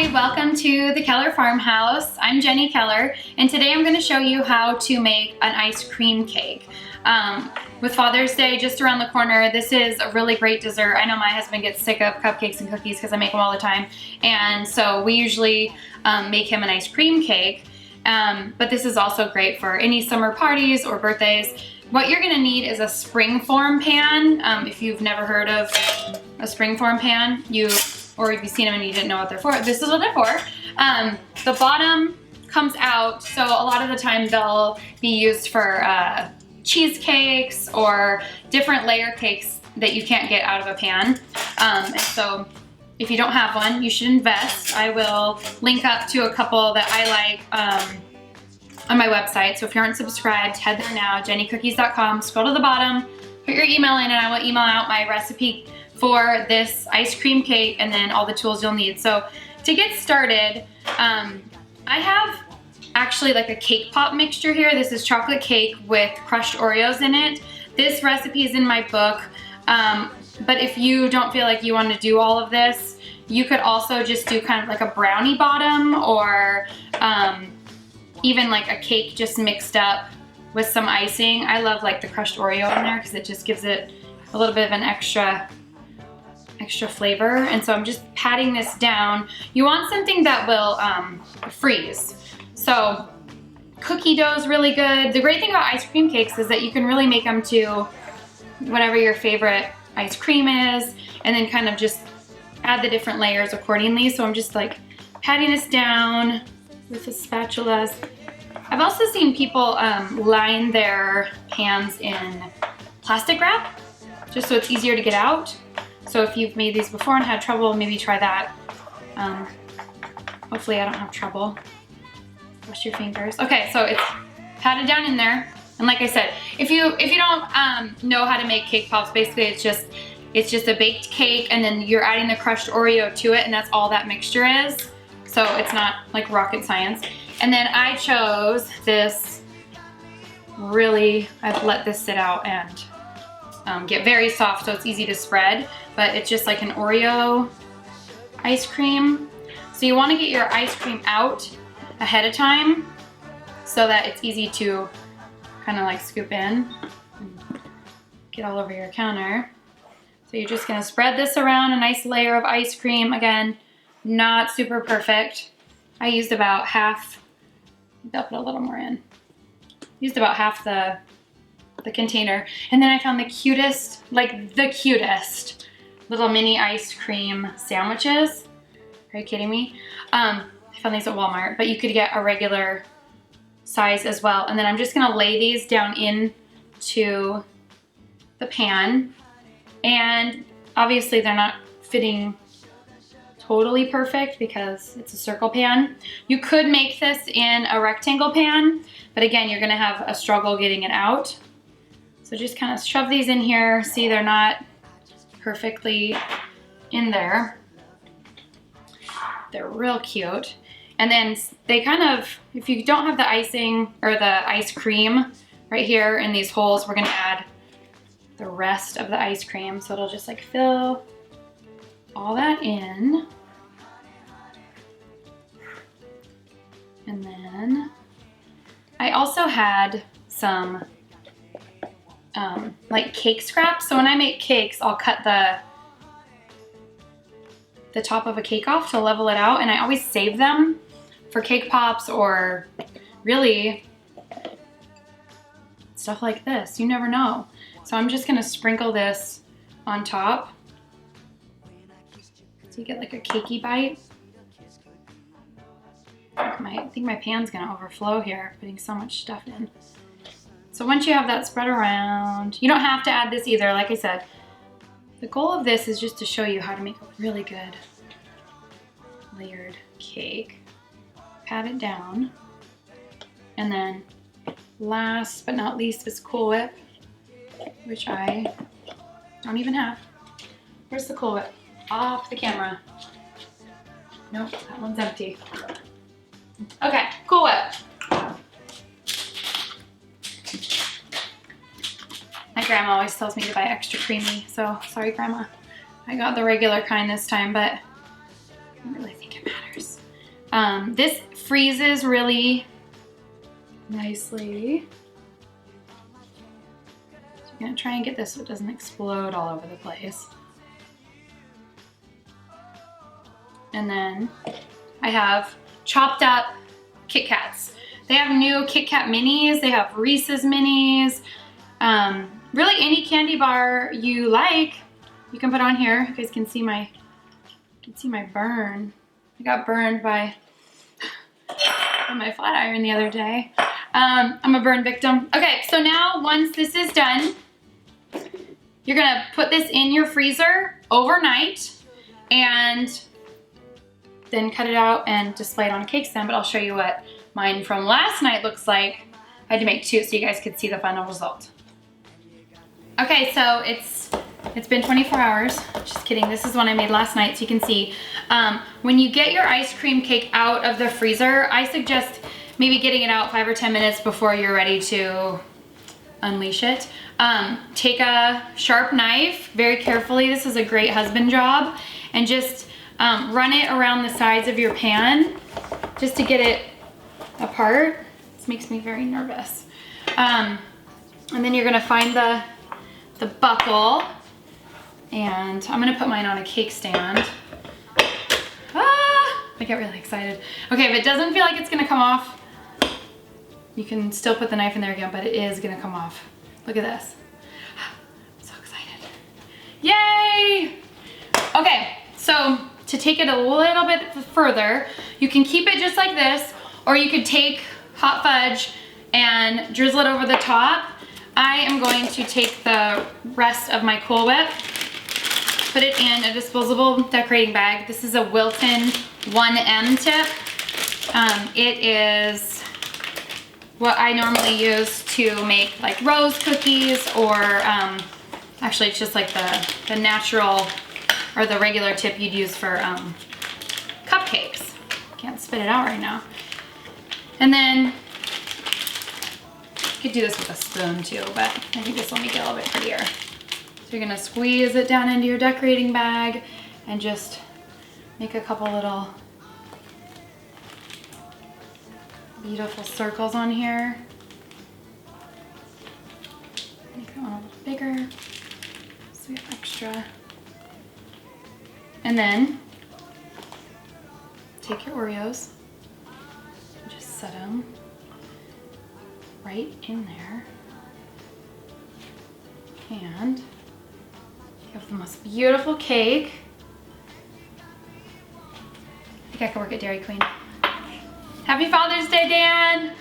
Hi, welcome to the Keller Farmhouse. I'm Jenny Keller, and today I'm going to show you how to make an ice cream cake. With Father's Day just around the corner, this is a really great dessert. I know my husband gets sick of cupcakes and cookies because I make them all the time, and so we usually make him an ice cream cake. But this is also great for any summer parties or birthdays. What you're going to need is a springform pan. If you've never heard of a springform pan, or if you've seen them and you didn't know what they're for, this is what they're for. The bottom comes out, so a lot of the time they'll be used for cheesecakes or different layer cakes that you can't get out of a pan. And so if you don't have one, you should invest. I will link up to a couple that I like on my website. So if you aren't subscribed, head there now, jennycookies.com, scroll to the bottom, put your email in, and I will email out my recipe for this ice cream cake and then all the tools you'll need. So to get started, I have actually like a cake pop mixture here. This is chocolate cake with crushed Oreos in it. This recipe is in my book, but if you don't feel like you want to do all of this, you could also just do kind of like a brownie bottom, or even like a cake just mixed up with some icing. I love like the crushed Oreo in there because it just gives it a little bit of an extra flavor. And so I'm just patting this down. You want something that will freeze. So cookie dough is really good. The great thing about ice cream cakes is that you can really make them to whatever your favorite ice cream is, and then kind of just add the different layers accordingly. So I'm just like patting this down with the spatulas. I've also seen people line their pans in plastic wrap, just so it's easier to get out. So if you've made these before and had trouble, maybe try that. Hopefully I don't have trouble. Wash your fingers. Okay, so it's patted down in there. And like I said, if you don't know how to make cake pops, basically it's just a baked cake, and then you're adding the crushed Oreo to it, and that's all that mixture is. So it's not like rocket science. And then I chose this I've let this sit out and get very soft, so it's easy to spread, but it's just like an Oreo ice cream. So you want to get your ice cream out ahead of time so that it's easy to kind of like scoop in and get all over your counter. So you're just going to spread this around, a nice layer of ice cream. Again, not super perfect. I used about half, I'll put a little more in. Used about half the container, and then I found the cutest little mini ice cream sandwiches. Are you kidding me? I found these at Walmart, but you could get a regular size as well. And then I'm just gonna lay these down into the pan, and obviously they're not fitting totally perfect because it's a circle pan. You could make this in a rectangle pan, but again, you're gonna have a struggle getting it out. So just kind of shove these in here. See, they're not perfectly in there. They're real cute. And then they kind of, if you don't have the icing or the ice cream right here in these holes, we're gonna add the rest of the ice cream. So it'll just like fill all that in. And then I also had some like cake scraps. So when I make cakes, I'll cut the top of a cake off to level it out, and I always save them for cake pops or really stuff like this. You never know. So I'm just gonna sprinkle this on top so you get like a cakey bite. I think my pan's gonna overflow here, putting so much stuff in. So once you have that spread around, you don't have to add this either. Like I said, the goal of this is just to show you how to make a really good layered cake. Pat it down. And then last but not least is Cool Whip, which I don't even have. Where's the Cool Whip? Off the camera. Nope, that one's empty. Okay, Cool Whip. My grandma always tells me to buy extra creamy, so sorry, Grandma. I got the regular kind this time, but I don't really think it matters. This freezes really nicely. So I'm gonna try and get this so it doesn't explode all over the place. And then I have chopped up Kit Kats. They have new Kit Kat minis, they have Reese's minis. Really any candy bar you like, you can put on here. You guys can see my burn. I got burned by my flat iron the other day. I'm a burn victim. Okay, so now once this is done, you're gonna put this in your freezer overnight and then cut it out and display it on a cake stand. But I'll show you what mine from last night looks like. I had to make 2 so you guys could see the final result. Okay, so it's been 24 hours. Just kidding, this is one I made last night so you can see. When you get your ice cream cake out of the freezer, I suggest maybe getting it out 5 or 10 minutes before you're ready to unleash it. Take a sharp knife very carefully. This is a great husband job. And just run it around the sides of your pan just to get it apart. This makes me very nervous. And then you're gonna find the buckle, and I'm gonna put mine on a cake stand. I get really excited. Okay, if it doesn't feel like it's gonna come off, you can still put the knife in there again, but it is gonna come off. Look at this. I'm so excited. Yay! Okay, so to take it a little bit further, you can keep it just like this, or you could take hot fudge and drizzle it over the top. I am going to take the rest of my Cool Whip, put it in a disposable decorating bag. This is a Wilton 1M tip. It is what I normally use to make like rose cookies, or actually it's just like the natural or the regular tip you'd use for cupcakes. Can't spit it out right now. And then you could do this with a spoon too, but I think this will make it a little bit prettier. So you're gonna squeeze it down into your decorating bag and just make a couple little beautiful circles on here. Make that one a little bigger so we have extra. And then take your Oreos and just set them right in there. And you have the most beautiful cake. I think I could work at Dairy Queen. Happy Father's Day, Dan!